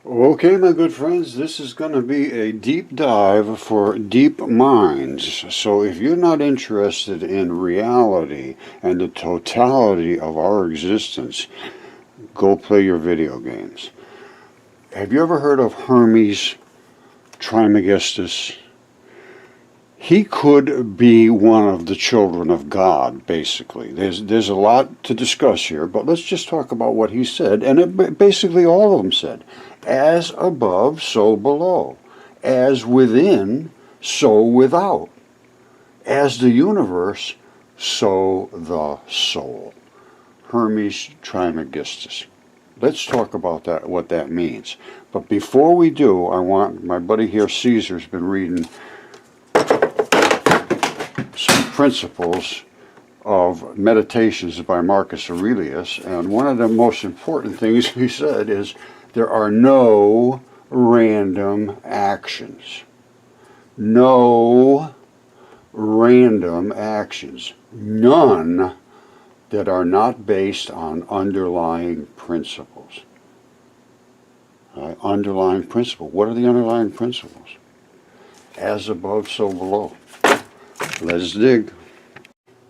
Okay, my good friends, this is going to be a deep dive for deep minds. So if you're not interested in reality and the totality of our existence, go play your video games. Have you ever heard of Hermes Trismegistus? He could be one of the children of God, basically. There's a lot to discuss here, but let's just talk about what he said. And basically all of them said, as above, so below. As within, so without. As the universe, so the soul. Hermes Trismegistus. Let's talk about that, what that means. But before we do, I want my buddy here, Caesar's been reading some principles of meditations by Marcus Aurelius, and one of the most important things he said is there are no random actions. No random actions. None that are not based on underlying principles. Underlying principle. What are the underlying principles? As above, so below. Let's dig.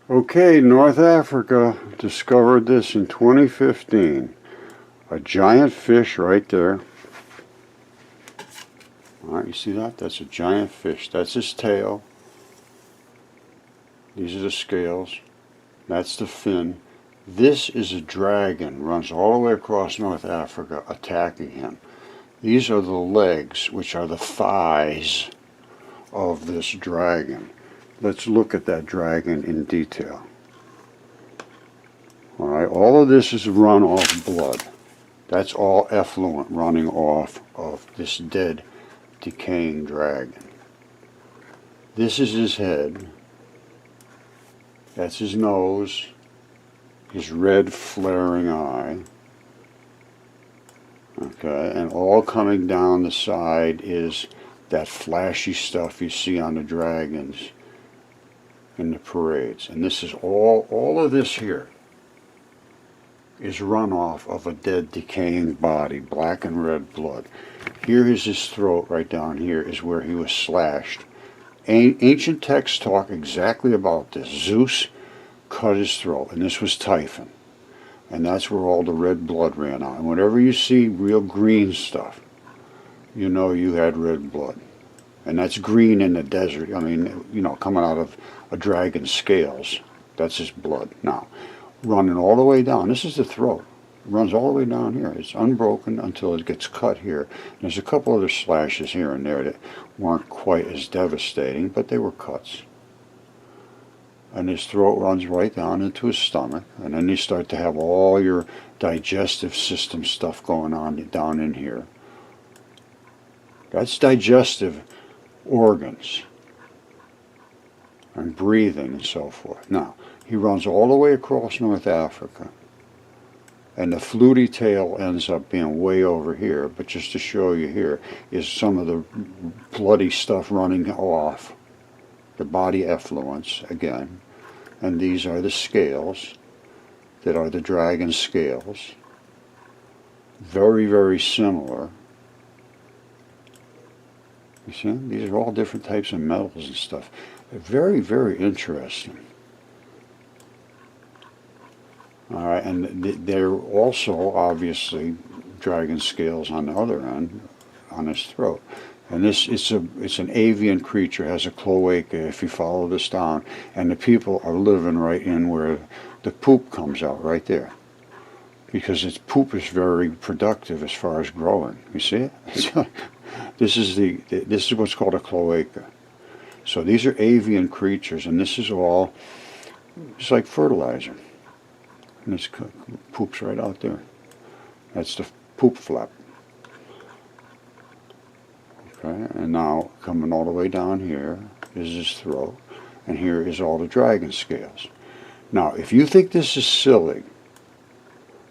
Okay, North Africa discovered this in 2015. A giant fish right there. Alright, you see that? That's a giant fish. That's his tail. These are the scales. That's the fin. This is a dragon, runs all the way across North Africa attacking him. These are the legs, which are the thighs of this dragon. Let's look at that dragon in detail. Alright, all of this is run off blood. That's all effluent running off of this dead, decaying dragon. This is his head. That's his nose, his red flaring eye. Okay, and all coming down the side is that flashy stuff you see on the dragons in the parades. And this is all of this here is runoff of a dead, decaying body, black and red blood. Here is his throat. Right down here is where he was slashed. Ancient texts talk exactly about this. Zeus cut his throat, and this was Typhon. And that's where all the red blood ran out. And whenever you see real green stuff, you know you had red blood. And that's green in the desert. I mean, you know, coming out of a dragon's scales. That's his blood. Now, running all the way down. This is the throat. It runs all the way down here. It's unbroken until it gets cut here. And there's a couple other slashes here and there that weren't quite as devastating, but they were cuts. And his throat runs right down into his stomach. And then you start to have all your digestive system stuff going on down in here. That's digestive organs and breathing and so forth. Now, he runs all the way across North Africa, and the fluty tail ends up being way over here, but just to show you here is some of the bloody stuff running off, the body effluents again, and these are the scales that are the dragon scales. Very, very similar. You see, these are all different types of metals and stuff. They're very, very interesting. All right, and they're also obviously dragon scales on the other end, on his throat. And this it's an avian creature, has a cloaca. If you follow this down, and the people are living right in where the poop comes out, right there, because its poop is very productive as far as growing. You see it? This is what's called a cloaca. So these are avian creatures, and this is all it's like fertilizer. And this poops right out there. That's the poop flap. Okay, and now coming all the way down here is his throat, and here is all the dragon scales. Now, if you think this is silly,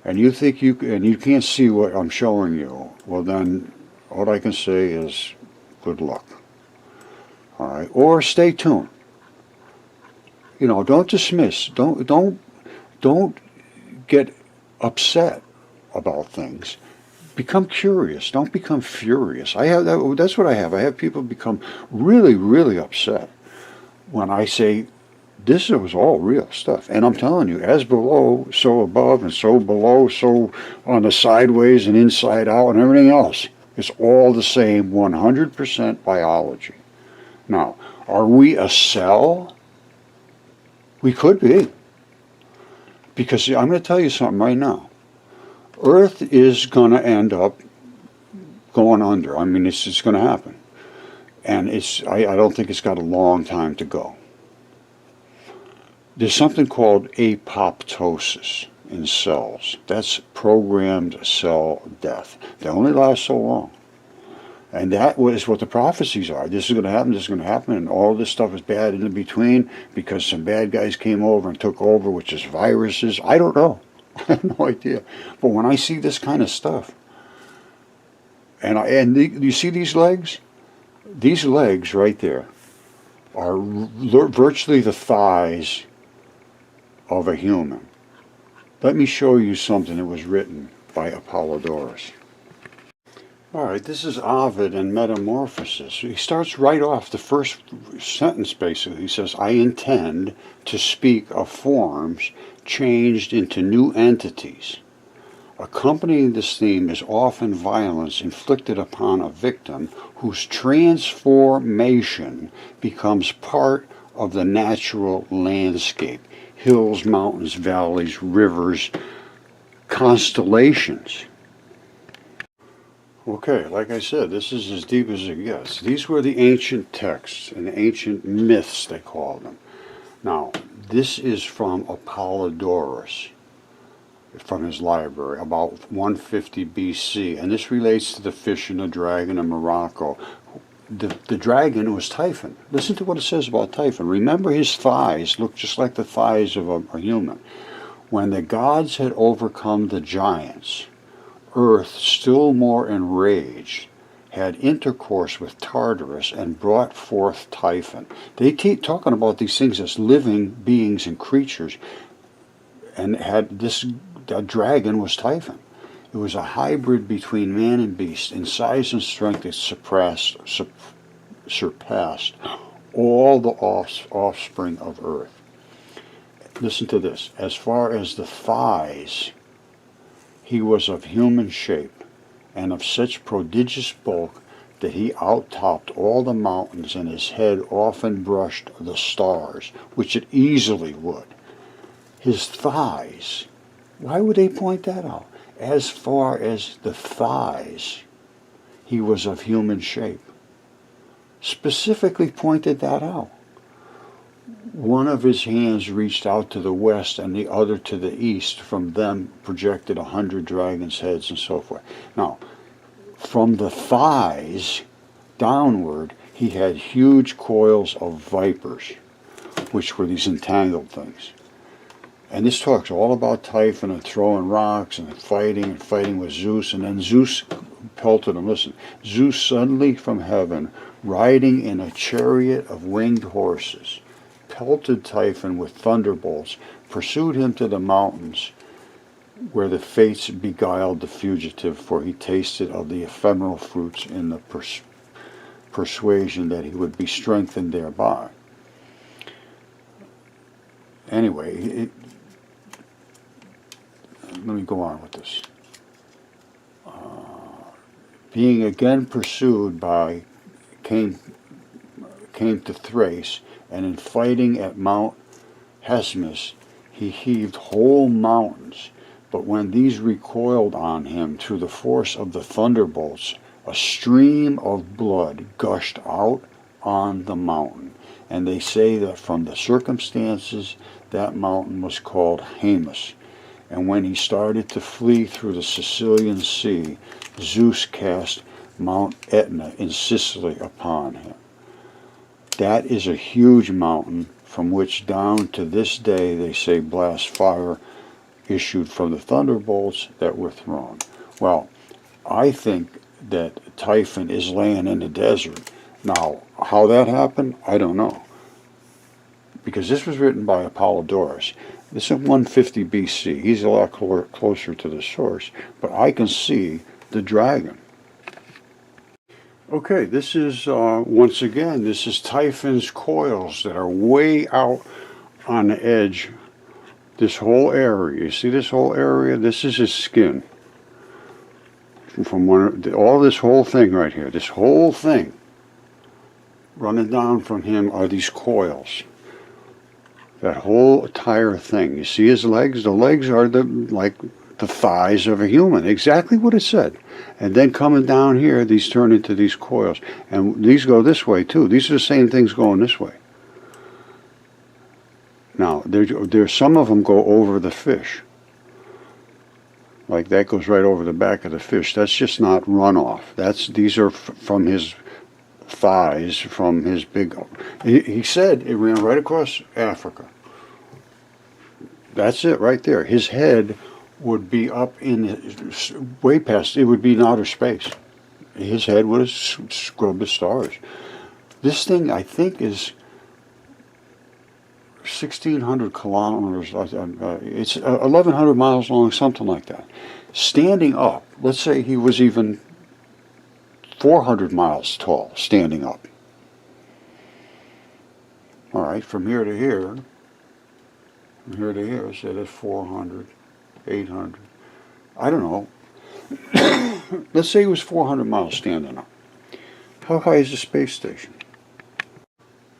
and you think you can't see what I'm showing you, well then, all I can say is good luck. All right, or stay tuned. You know, don't dismiss. Don't get upset about things. Become curious. Don't become furious. I have that. That's what I have. I have people become really, really upset when I say this was all real stuff. And I'm telling you, as below, so above, and so below, so on the sideways and inside out and everything else. It's all the same 100% biology. Now, are we a cell? We could be. Because I'm going to tell you something right now. Earth is going to end up going under. I mean, it's going to happen. And I don't think it's got a long time to go. There's something called apoptosis in cells. That's programmed cell death. They only last so long. And that was what the prophecies are. This is going to happen, this is going to happen, and all this stuff is bad in between because some bad guys came over and took over, which is viruses. I don't know. I have no idea. But when I see this kind of stuff, you see these legs? These legs right there are virtually the thighs of a human. Let me show you something that was written by Apollodorus. Alright, this is Ovid and Metamorphosis. He starts right off the first sentence basically. He says, I intend to speak of forms changed into new entities. Accompanying this theme is often violence inflicted upon a victim whose transformation becomes part of the natural landscape. Hills, mountains, valleys, rivers, constellations. Okay, like I said, this is as deep as it gets. These were the ancient texts and ancient myths, they called them. Now, this is from Apollodorus, from his library, about 150 BC, and this relates to the fish and the dragon in Morocco. The dragon was Typhon. Listen to what it says about Typhon. Remember, his thighs look just like the thighs of a human. When the gods had overcome the giants, Earth, still more enraged, had intercourse with Tartarus and brought forth Typhon. They keep talking about these things as living beings and creatures, and the dragon was Typhon. It was a hybrid between man and beast. In size and strength, it surpassed all the offspring of Earth. Listen to this. As far as the thighs, he was of human shape, and of such prodigious bulk that he outtopped all the mountains, and his head often brushed the stars, which it easily would. His thighs, why would they point that out? As far as the thighs, he was of human shape. Specifically pointed that out. One of his hands reached out to the west and the other to the east. From them projected 100 dragons' heads and so forth. Now, from the thighs downward, he had huge coils of vipers, which were these entangled things. And this talks all about Typhon and throwing rocks and fighting with Zeus. And then Zeus pelted him. Listen, Zeus suddenly from heaven, riding in a chariot of winged horses, pelted Typhon with thunderbolts, pursued him to the mountains, where the fates beguiled the fugitive, for he tasted of the ephemeral fruits in the persuasion that he would be strengthened thereby. Anyway, let me go on with this. Being again pursued came to Thrace, and in fighting at Mount Hermes, he heaved whole mountains. But when these recoiled on him through the force of the thunderbolts, a stream of blood gushed out on the mountain. And they say that from the circumstances, that mountain was called Hermes. And when he started to flee through the Sicilian Sea, Zeus cast Mount Etna in Sicily upon him. That is a huge mountain from which down to this day they say blast fire issued from the thunderbolts that were thrown. Well, I think that Typhon is laying in the desert. Now, how that happened, I don't know. Because this was written by Apollodorus. This is 150 BC. He's a lot closer to the source. But I can see the dragon. Okay, this is, once again, this is Typhon's coils that are way out on the edge. This whole area, you see this whole area? This is his skin. From all this whole thing right here, this whole thing running down from him are these coils. That whole entire thing. You see his legs? The legs are like the thighs of a human. Exactly what it said. And then coming down here, these turn into these coils. And these go this way too. These are the same things going this way. Now, there's some of them go over the fish. Like that goes right over the back of the fish. That's just not runoff. These are from his thighs, from his big... He said it ran right across Africa. That's it right there. His head would be up in way past, it would be in outer space. His head would have scrubbed the stars. This thing, I think, is 1,600 kilometers. It's 1,100 miles long, something like that. Standing up, let's say he was even 400 miles tall, standing up. All right, from here to here, say that's 400. 800. I don't know. Let's say it was 400 miles standing up. How high is the space station?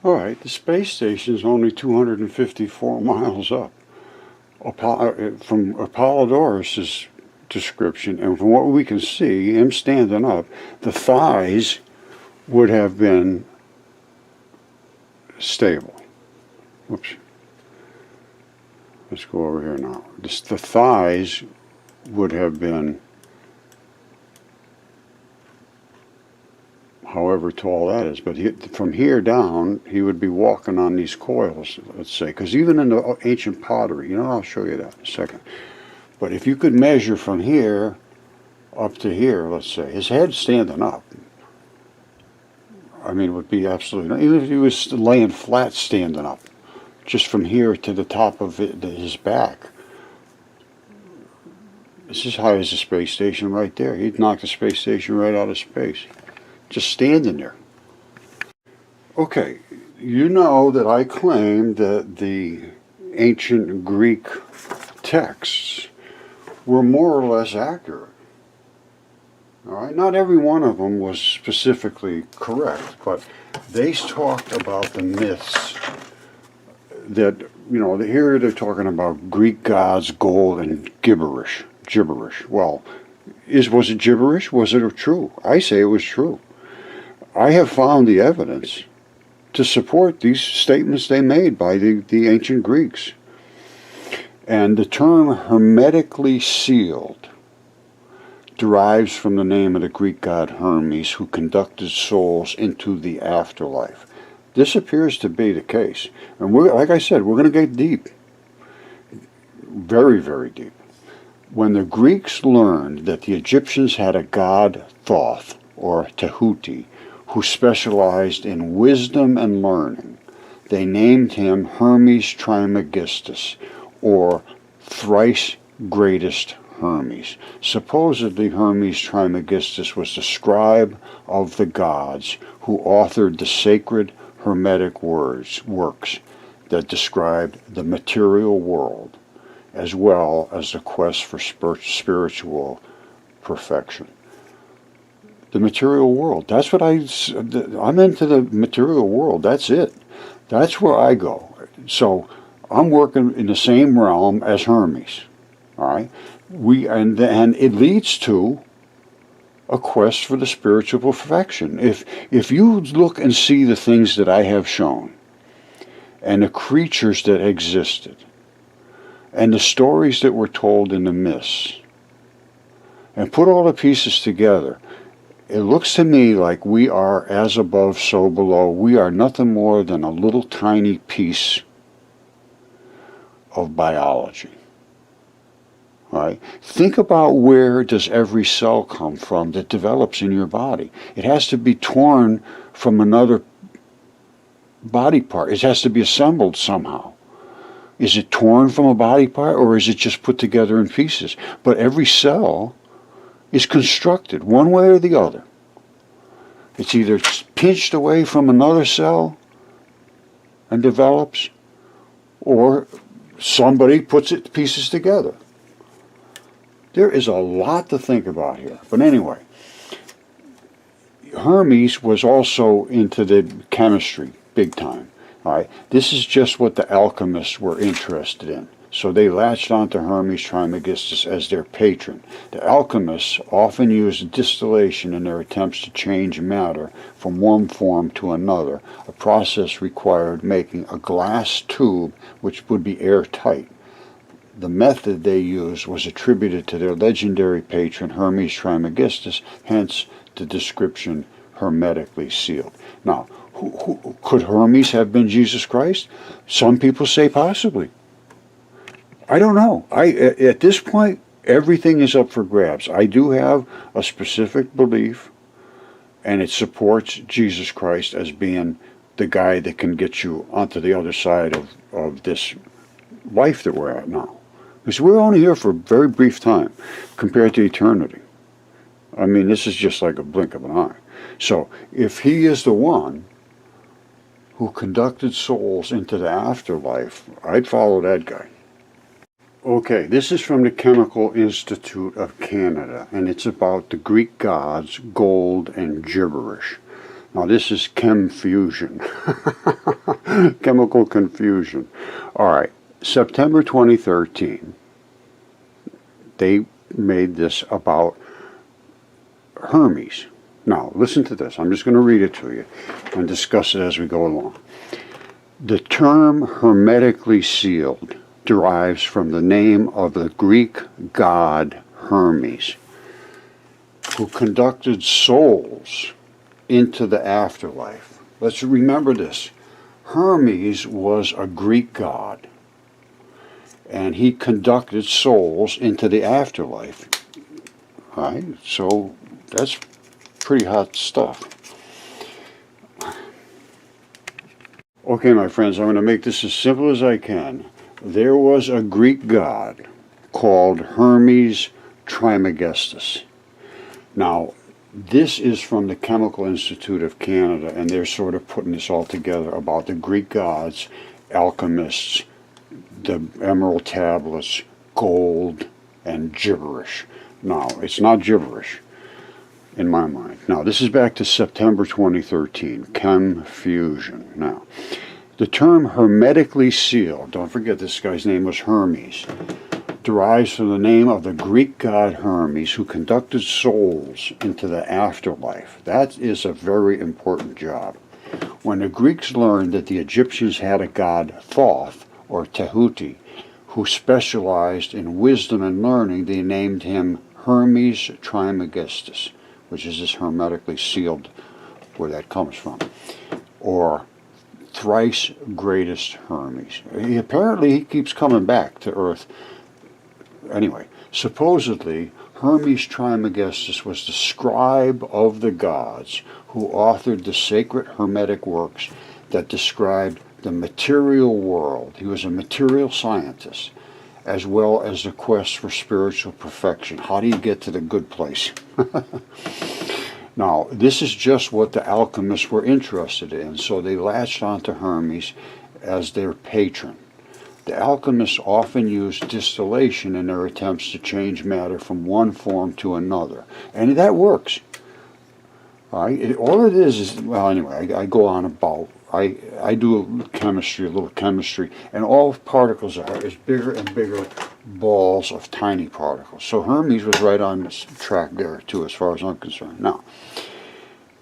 All right, the space station is only 254 miles up. From Apollodorus' description, and from what we can see, him standing up, the thighs would have been stable. Whoops. Let's go over here now. The thighs would have been, however tall that is, but from here down, he would be walking on these coils, let's say, because even in the ancient pottery, I'll show you that in a second. But if you could measure from here up to here, let's say, his head standing up, I mean, it would be absolutely, even if he was laying flat standing up, just from here to the top of his back. This is high as the space station right there. He'd knock the space station right out of space. Just standing there. Okay, you know that I claim that the ancient Greek texts were more or less accurate. All right, not every one of them was specifically correct, but they talked about the myths that, here they're talking about Greek gods, gold, and gibberish. Well, was it gibberish? Was it true? I say it was true. I have found the evidence to support these statements they made by the ancient Greeks. And the term hermetically sealed derives from the name of the Greek god Hermes, who conducted souls into the afterlife. This appears to be the case. And like I said, we're going to get deep. Very, very deep. When the Greeks learned that the Egyptians had a god Thoth, or Tehuti, who specialized in wisdom and learning, they named him Hermes Trismegistus, or thrice greatest Hermes. Supposedly Hermes Trismegistus was the scribe of the gods who authored the sacred Hermetic works that described the material world, as well as the quest for spiritual perfection. The material world, that's what I'm into the material world, that's it. That's where I go. So I'm working in the same realm as Hermes, all right? And it leads to a quest for the spiritual perfection. If you look and see the things that I have shown, and the creatures that existed, and the stories that were told in the myths, and put all the pieces together, it looks to me like we are as above, so below. We are nothing more than a little tiny piece of biology. Right? Think about where does every cell come from that develops in your body. It has to be torn from another body part. It has to be assembled somehow. Is it torn from a body part, or is it just put together in pieces? But every cell is constructed one way or the other. It's either pinched away from another cell and develops, or somebody puts it pieces together. There is a lot to think about here. But anyway, Hermes was also into the chemistry big time. All right, this is just what the alchemists were interested in. So they latched onto Hermes Trismegistus as their patron. The alchemists often used distillation in their attempts to change matter from one form to another. A process required making a glass tube which would be airtight. The method they used was attributed to their legendary patron Hermes Trismegistus, hence the description hermetically sealed. Now, could Hermes have been Jesus Christ? Some people say possibly. I don't know. At this point, everything is up for grabs. I do have a specific belief, and it supports Jesus Christ as being the guy that can get you onto the other side of this life that we're at now. Because we're only here for a very brief time compared to eternity. I mean, this is just like a blink of an eye. So, if he is the one who conducted souls into the afterlife, I'd follow that guy. Okay, this is from the Chemical Institute of Canada, and it's about the Greek gods, gold, and gibberish. Now, this is chem fusion. Chemical confusion. All right, September 2013, they made this about Hermes. Now, listen to this. I'm just going to read it to you and discuss it as we go along. The term hermetically sealed derives from the name of the Greek god Hermes, who conducted souls into the afterlife. Let's remember this. Hermes was a Greek god, and he conducted souls into the afterlife. All right, so that's pretty hot stuff. Okay, my friends, I'm going to make this as simple as I can. There was a Greek god called Hermes Trismegistus. Now, this is from the Chemical Institute of Canada, and they're sort of putting this all together about the Greek gods, alchemists, the emerald tablets, gold, and gibberish. Now, it's not gibberish in my mind. Now, this is back to September 2013, chem fusion. Now, the term hermetically sealed, don't forget this guy's name was Hermes, derives from the name of the Greek god Hermes, who conducted souls into the afterlife. That is a very important job. When the Greeks learned that the Egyptians had a god Thoth, or Tehuti, who specialized in wisdom and learning, they named him Hermes Trismegistus, which is this hermetically sealed, where that comes from, or thrice greatest Hermes. Apparently he keeps coming back to Earth. Anyway, supposedly Hermes Trismegistus was the scribe of the gods who authored the sacred Hermetic works that described the material world. He was a material scientist, as well as the quest for spiritual perfection. How do you get to the good place? Now, this is just what the alchemists were interested in, so they latched onto Hermes as their patron. The alchemists often used distillation in their attempts to change matter from one form to another, and that works. All it is, well, anyway, I go on about, I do chemistry, a little chemistry, and all particles are is bigger and bigger balls of tiny particles. So Hermes was right on this track there, too, as far as I'm concerned. Now,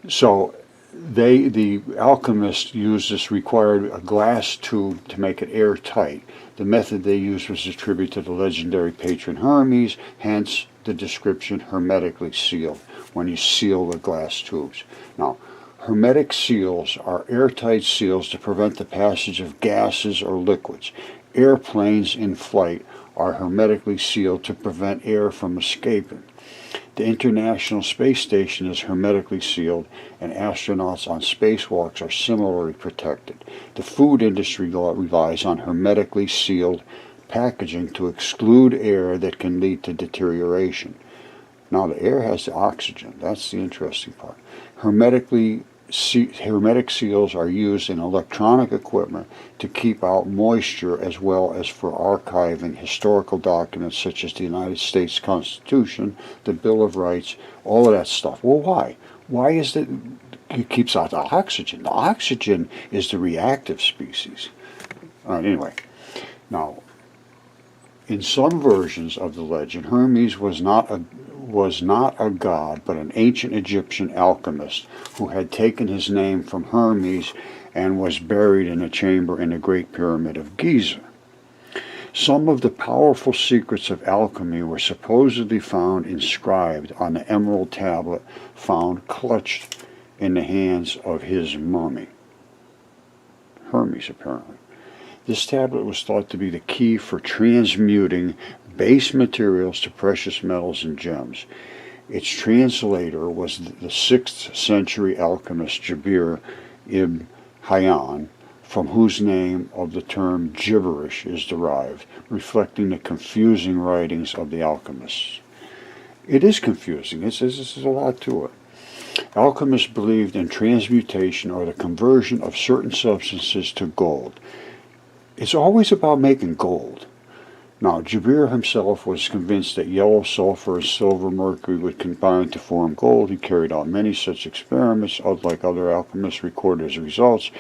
so the alchemists used this, required a glass tube to make it airtight. The method they used was attributed to the legendary patron Hermes, hence the description hermetically sealed, when you seal the glass tubes. Now, hermetic seals are airtight seals to prevent the passage of gases or liquids. Airplanes in flight are hermetically sealed to prevent air from escaping. The International Space Station is hermetically sealed, and astronauts on spacewalks are similarly protected. The food industry relies on hermetically sealed packaging to exclude air that can lead to deterioration. Now the air has the oxygen. That's the interesting part. Hermetic seals are used in electronic equipment to keep out moisture, as well as for archiving historical documents such as the United States Constitution, the Bill of Rights, all of that stuff. Well, why? Why is it keeps out the oxygen? The oxygen is the reactive species. All right, anyway. Now, in some versions of the legend, Hermes was not a god, but an ancient Egyptian alchemist who had taken his name from Hermes and was buried in a chamber in the Great Pyramid of Giza. Some of the powerful secrets of alchemy were supposedly found inscribed on the emerald tablet found clutched in the hands of his mummy. Hermes, apparently. This tablet was thought to be the key for transmuting base materials to precious metals and gems. Its translator was the 6th century alchemist Jabir ibn Hayyan, from whose name of the term gibberish is derived, reflecting the confusing writings of the alchemists. It is confusing. There's a lot to it. Alchemists believed in transmutation, or the conversion of certain substances to gold. It's always about making gold. Now, Jabir himself was convinced that yellow sulfur and silver mercury would combine to form gold. He carried out many such experiments, like other alchemists recorded his results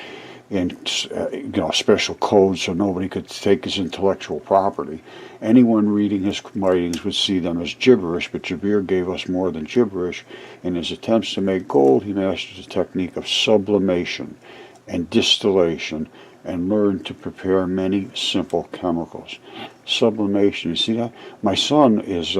in special codes so nobody could take his intellectual property. Anyone reading his writings would see them as gibberish, but Jabir gave us more than gibberish. In his attempts to make gold, he mastered the technique of sublimation and distillation, and learned to prepare many simple chemicals. Sublimation, you see that? My son is,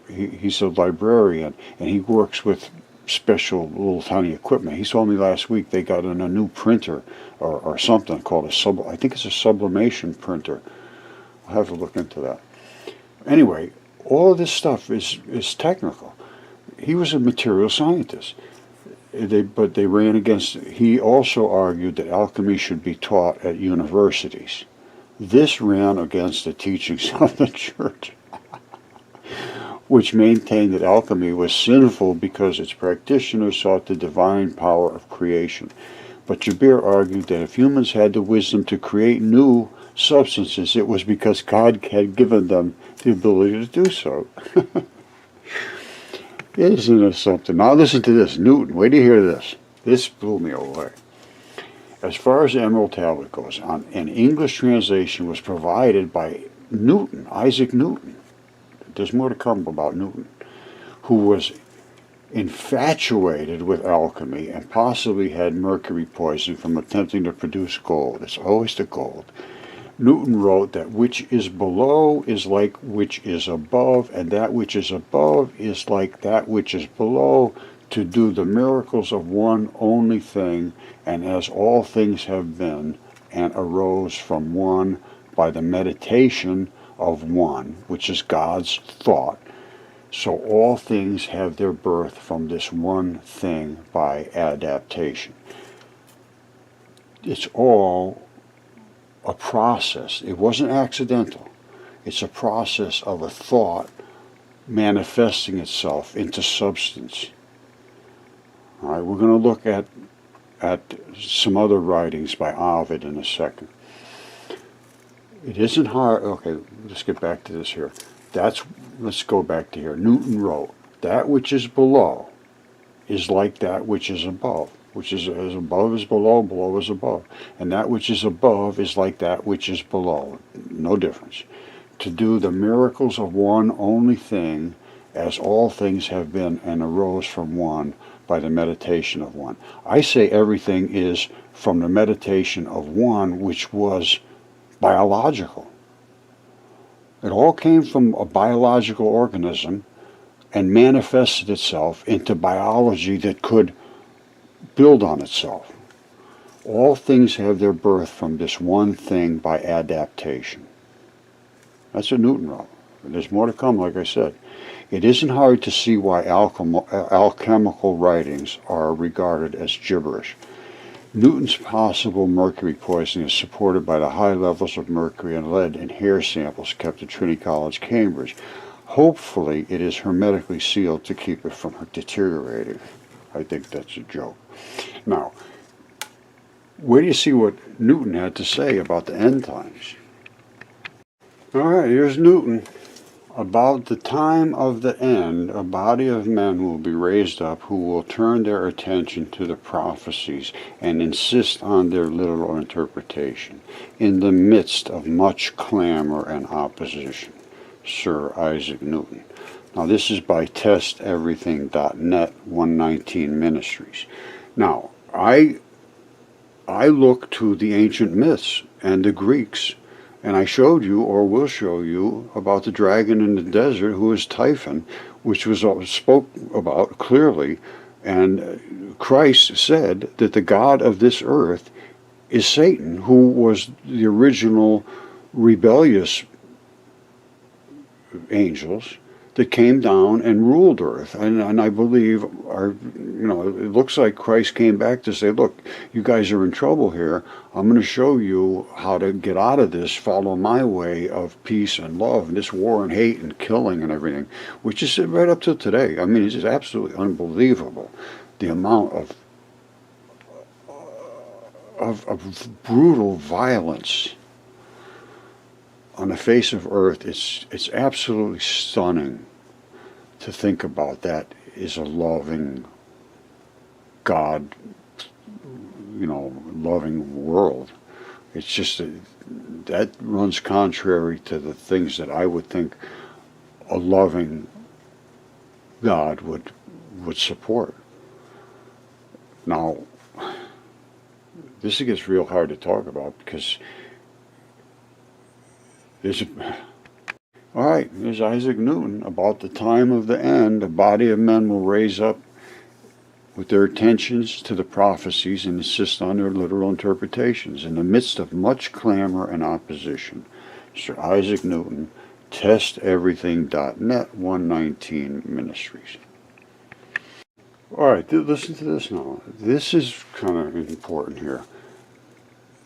he's a librarian, and he works with special little tiny equipment. He told me last week they got in a new printer or something called I think it's a sublimation printer. I'll have to look into that. Anyway, all of this stuff is technical. He was a material scientist. But they ran against. He also argued that alchemy should be taught at universities. This ran against the teachings of the church, which maintained that alchemy was sinful because its practitioners sought the divine power of creation. But Jabir argued that if humans had the wisdom to create new substances, it was because God had given them the ability to do so. Isn't it something? Now listen to this. Newton, wait to hear this. This blew me away. As far as the Emerald Tablet goes, an English translation was provided by Newton, Isaac Newton. There's more to come about Newton, who was infatuated with alchemy and possibly had mercury poisoning from attempting to produce gold. It's always the gold. Newton wrote that which is below is like which is above, and that which is above is like that which is below, to do the miracles of one only thing, and as all things have been, and arose from one by the meditation of one, which is God's thought, so all things have their birth from this one thing by adaptation. It's all a process. It wasn't accidental. It's a process of a thought manifesting itself into substance. All right, we're going to look at some other writings by Ovid in a second. It isn't hard. Okay, let's get back to this here. Let's go back to here. Newton wrote, that which is below is like that which is above, which is as above is below, below is above. And that which is above is like that which is below. No difference. To do the miracles of one only thing, as all things have been and arose from one by the meditation of one. I say everything is from the meditation of one, which was biological. It all came from a biological organism and manifested itself into biology that could build on itself. All things have their birth from this one thing by adaptation. That's what Newton wrote. There's more to come, like I said. It isn't hard to see why alchemical writings are regarded as gibberish. Newton's possible mercury poisoning is supported by the high levels of mercury and lead in hair samples kept at Trinity College, Cambridge. Hopefully it is hermetically sealed to keep it from deteriorating. I think that's a joke. Now, where do you see what Newton had to say about the end times? All right, here's Newton. About the time of the end, a body of men will be raised up who will turn their attention to the prophecies and insist on their literal interpretation in the midst of much clamor and opposition. Sir Isaac Newton. Now this is by testeverything.net 119 Ministries. Now, I look to the ancient myths and the Greeks, and I showed you, or will show you, about the dragon in the desert who is Typhon, which was spoke about clearly, and Christ said that the God of this earth is Satan, who was the original rebellious angels that came down and ruled earth. And I believe, it looks like Christ came back to say, look, you guys are in trouble here. I'm going to show you how to get out of this, follow my way of peace and love, and this war and hate and killing and everything, which is right up to today. I mean, it's just absolutely unbelievable, the amount of brutal violence on the face of earth. It's absolutely stunning to think about. That is a loving God, loving world. It's just that runs contrary to the things that I would think a loving God would support. Now, this gets real hard to talk about because all right, there's Isaac Newton. About the time of the end, a body of men will raise up with their attentions to the prophecies and insist on their literal interpretations in the midst of much clamor and opposition. Sir Isaac Newton, testeverything.net 119 Ministries. All right, listen to this now. This is kind of important here.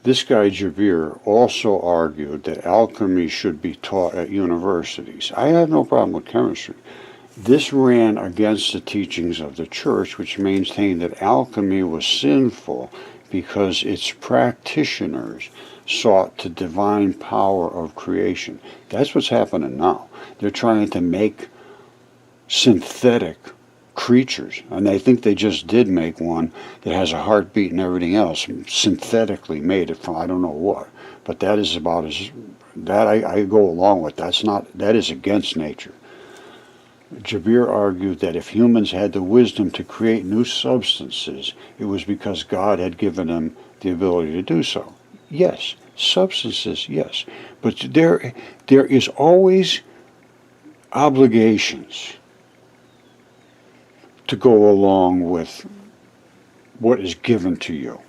This guy, Jabir, also argued that alchemy should be taught at universities. I have no problem with chemistry. This ran against the teachings of the church, which maintained that alchemy was sinful because its practitioners sought the divine power of creation. That's what's happening now. They're trying to make synthetic creatures, and they think they just did make one that has a heartbeat and everything else, synthetically made it from I don't know what. But that is about as that I go along with. That is against nature. Jabir argued that if humans had the wisdom to create new substances, it was because God had given them the ability to do so. Yes, substances, yes, but there is always obligations to go along with what is given to you.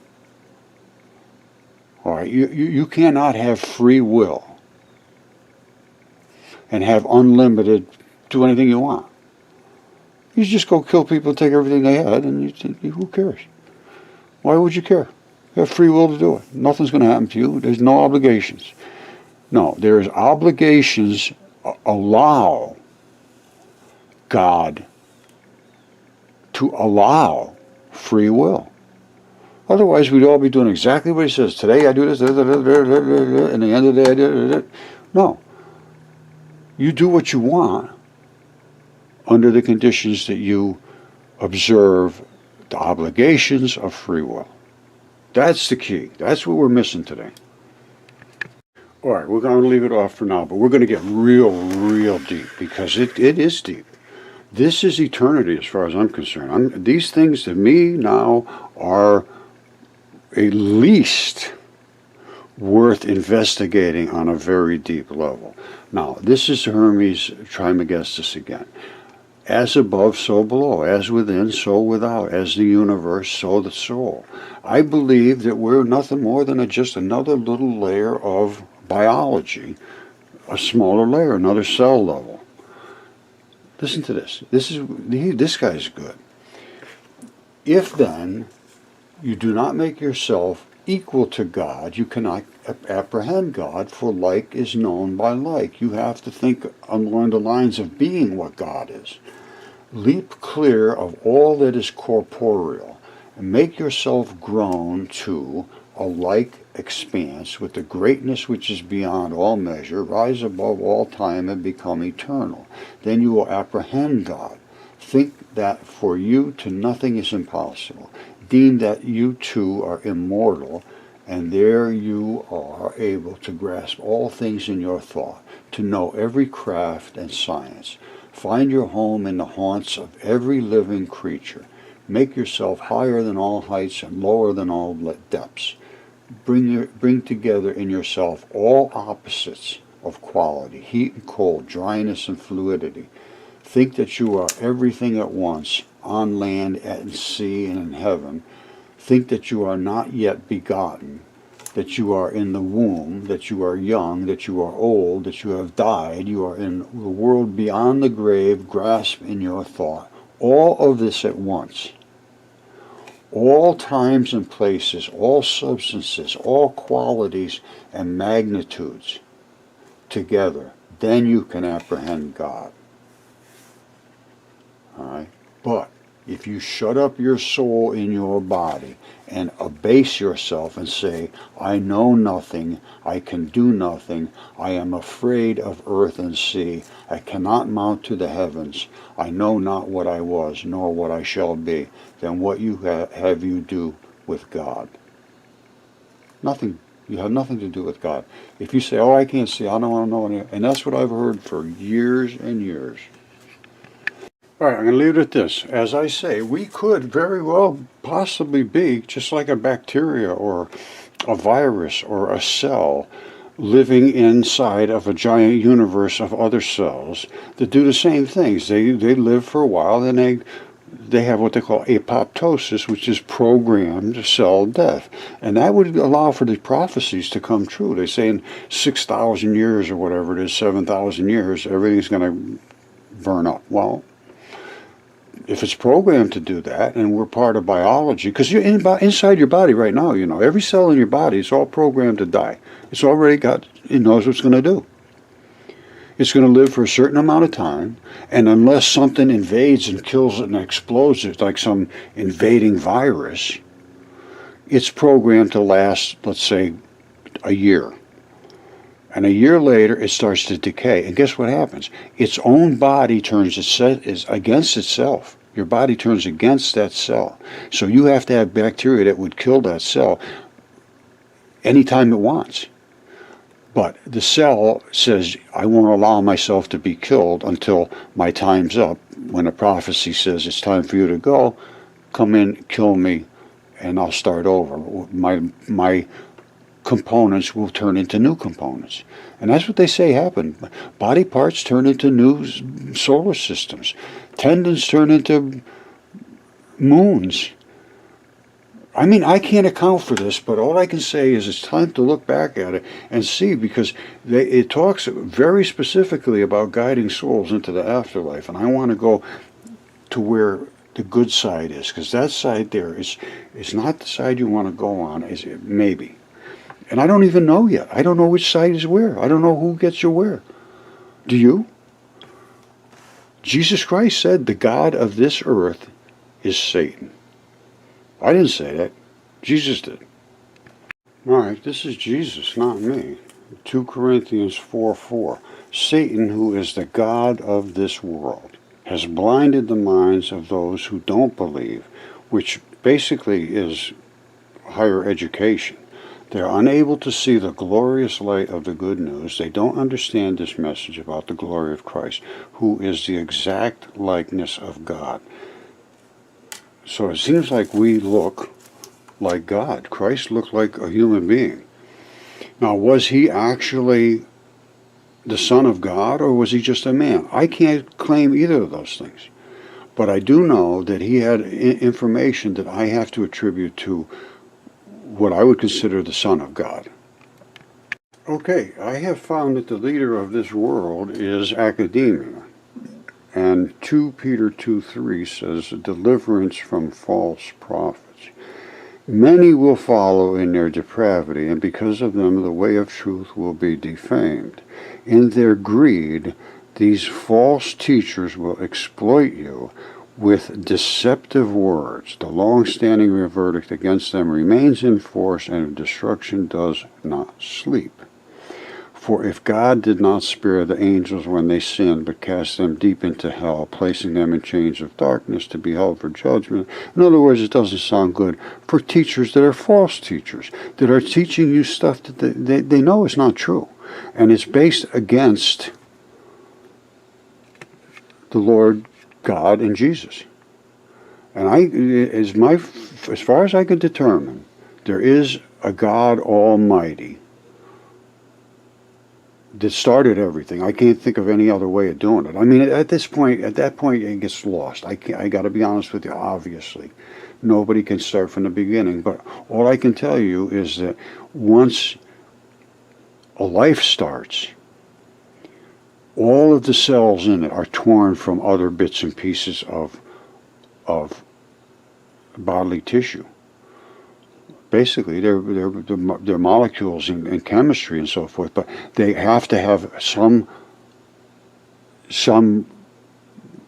All right, you cannot have free will and have unlimited, do anything you want. You just go kill people, take everything they had, and who cares? Why would you care? You have free will to do it. Nothing's going to happen to you. There's no obligations. No, there's obligations allow God to allow free will. Otherwise, we'd all be doing exactly what he says. Today I do this, and the end of the day I do it. No. You do what you want under the conditions that you observe the obligations of free will. That's the key. That's what we're missing today. All right, we're going to leave it off for now, but we're going to get real deep, because it is deep. This is eternity as far as I'm concerned. These things to me now are at least worth investigating on a very deep level. Now, this is Hermes Trismegistus again. As above, so below. As within, so without. As the universe, so the soul. I believe that we're nothing more than just another little layer of biology, a smaller layer, another cell level. Listen to this. This guy's good. If then you do not make yourself equal to God, you cannot apprehend God, for like is known by like. You have to think along the lines of being what God is. Leap clear of all that is corporeal, and make yourself grown to a like expanse with the greatness which is beyond all measure. Rise above all time and become eternal. Then you will apprehend God. Think that for you to nothing is impossible. Deem that you too are immortal, and there you are able to grasp all things in your thought, to know every craft and science. Find your home in the haunts of every living creature. Make yourself higher than all heights and lower than all depths. Bring together in yourself all opposites of quality, heat and cold, dryness and fluidity. Think that you are everything at once, on land, at sea, and in heaven. Think that you are not yet begotten, that you are in the womb, that you are young, that you are old, that you have died, you are in the world beyond the grave. Grasp in your thought all of this at once. All times and places, all substances, all qualities and magnitudes together. Then you can apprehend God. All right? But if you shut up your soul in your body and abase yourself and say, I know nothing, I can do nothing, I am afraid of earth and sea, I cannot mount to the heavens, I know not what I was, nor what I shall be, then what you have you do with God? Nothing. You have nothing to do with God. If you say, oh, I can't see, I don't want to know anything, and that's what I've heard for years and years. All right, I'm going to leave it at this. As I say, we could very well possibly be just like a bacteria or a virus or a cell living inside of a giant universe of other cells that do the same things. They live for a while, then they have what they call apoptosis, which is programmed cell death. And that would allow for the prophecies to come true. They say in 6,000 years or whatever it is, 7,000 years, everything's going to burn up. Well, if it's programmed to do that, and we're part of biology, because you're inside your body right now, every cell in your body is all programmed to die. It's already it knows what it's going to do. It's going to live for a certain amount of time, and unless something invades and kills it and explodes it, like some invading virus, it's programmed to last, let's say, a year. And a year later, it starts to decay. And guess what happens? Its own body turns against itself. Your body turns against that cell. So you have to have bacteria that would kill that cell anytime it wants. But the cell says, I won't allow myself to be killed until my time's up. When a prophecy says it's time for you to go, come in, kill me, and I'll start over. My components will turn into new components. And that's what they say happened. Body parts turn into new solar systems. Tendons turn into moons. I mean, I can't account for this, but all I can say is it's time to look back at it and see, because it talks very specifically about guiding souls into the afterlife. And I want to go to where the good side is, because that side there is not the side you want to go on, maybe. And I don't even know yet. I don't know which side is where. I don't know who gets you where. Do you? Jesus Christ said the God of this earth is Satan. I didn't say that. Jesus did. All right, this is Jesus, not me. 2 Corinthians 4:4. Satan, who is the god of this world, has blinded the minds of those who don't believe, which basically is higher education. They're unable to see the glorious light of the good news. They don't understand this message about the glory of Christ, who is the exact likeness of God. So it seems like we look like God. Christ looked like a human being. Now, was he actually the Son of God, or was he just a man? I can't claim either of those things. But I do know that he had information that I have to attribute to what I would consider the Son of God. Okay, I have found that the leader of this world is academia. And 2 Peter 2:3 says, deliverance from false prophets. Many will follow in their depravity, and because of them the way of truth will be defamed. In their greed, these false teachers will exploit you with deceptive words. The long-standing verdict against them remains in force, and destruction does not sleep. For if God did not spare the angels when they sinned, but cast them deep into hell, placing them in chains of darkness to be held for judgment. In other words, it doesn't sound good for teachers that are false teachers, that are teaching you stuff that they know is not true. And it's based against the Lord God and Jesus. And as far as I could determine, there is a God Almighty that started everything. I can't think of any other way of doing it. I mean, at that point, it gets lost. I got to be honest with you. Obviously, nobody can start from the beginning. But all I can tell you is that once a life starts, all of the cells in it are torn from other bits and pieces of bodily tissue. Basically, they're molecules in chemistry and so forth, but they have to have some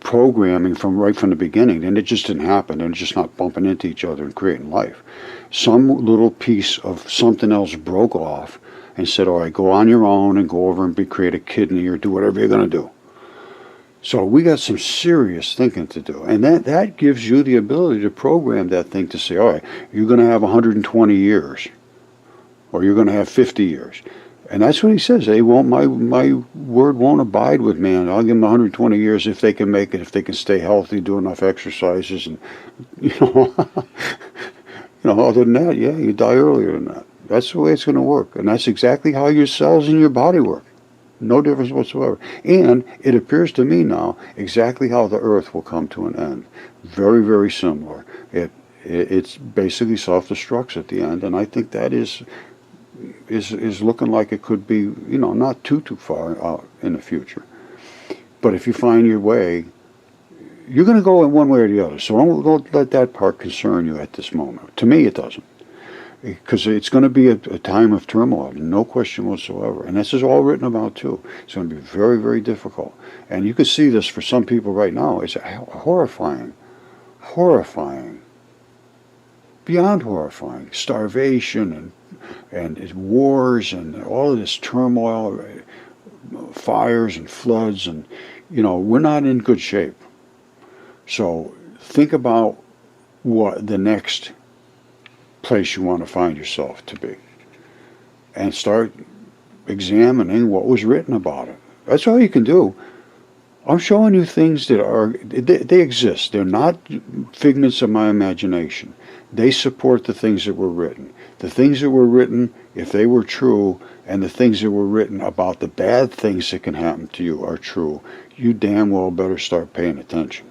programming right from the beginning, and it just didn't happen. They're just not bumping into each other and creating life. Some little piece of something else broke off and said, all right, go on your own and go over and create a kidney or do whatever you're going to do. So we got some serious thinking to do. And that gives you the ability to program that thing to say, all right, you're going to have 120 years, or you're going to have 50 years. And that's what he says. My word won't abide with man. I'll give them 120 years if they can make it, if they can stay healthy, do enough exercises, and other than that, yeah, you die earlier than that. That's the way it's going to work. And that's exactly how your cells in your body work. No difference whatsoever. And it appears to me now exactly how the earth will come to an end. Very, very similar. It's basically self-destructs at the end, and I think that is looking like it could be, not too far out in the future. But if you find your way, you're going to go in one way or the other. So don't let that part concern you at this moment. To me, it doesn't. Because it's going to be a time of turmoil, no question whatsoever. And this is all written about, too. It's going to be very, very difficult. And you can see this for some people right now. It's horrifying. Horrifying. Beyond horrifying. Starvation and wars and all of this turmoil, fires and floods. And, we're not in good shape. So think about what the next place you want to find yourself to be, and start examining what was written about it. That's all you can do. I'm showing you things that they exist. They're not figments of my imagination. They support the things that were written. The things that were written, if they were true, and the things that were written about the bad things that can happen to you are true, you damn well better start paying attention.